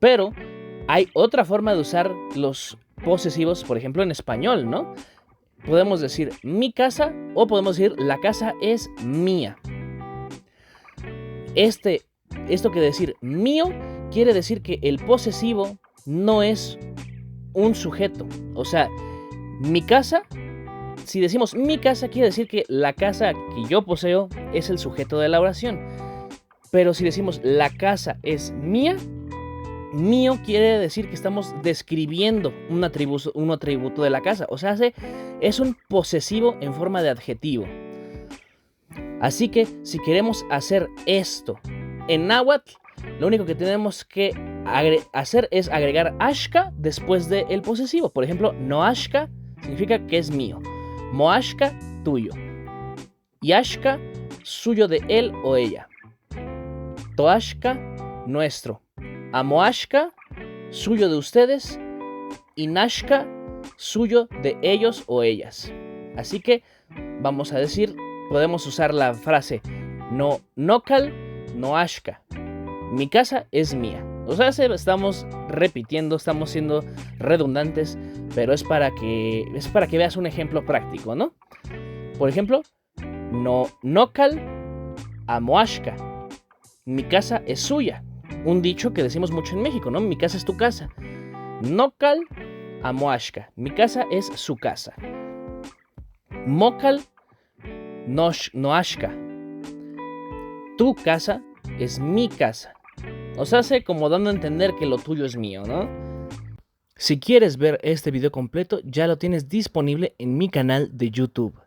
Pero hay otra forma de usar los posesivos, por ejemplo, en español, ¿no? Podemos decir mi casa o podemos decir la casa es mía. Esto que decir mío quiere decir que el posesivo no es un sujeto. O sea, mi casa, si decimos mi casa, quiere decir que la casa que yo poseo es el sujeto de la oración. Pero si decimos la casa es mía, mío quiere decir que estamos describiendo un atributo de la casa. O sea, es un posesivo en forma de adjetivo. Así que si queremos hacer esto en náhuatl, lo único que tenemos que hacer es agregar ashka después del posesivo. Por ejemplo, noashka significa que es mío. Moashka, tuyo. Yashka, suyo de él o ella. Toashka, nuestro. Amoashka, suyo de ustedes. Y nashka, suyo de ellos o ellas. Así que vamos a decir, podemos usar la frase no nokal, noashka. Mi casa es mía. O sea, estamos repitiendo, estamos siendo redundantes, pero es para que veas un ejemplo práctico, ¿no? Por ejemplo, no nokal amoashka. Mi casa es suya. Un dicho que decimos mucho en México, ¿no? Mi casa es tu casa. Nokal amoashka. Mi casa es su casa. Mokal noashka. Tu casa es mi casa. O sea, hace como dando a entender que lo tuyo es mío, ¿no? Si quieres ver este video completo, ya lo tienes disponible en mi canal de YouTube.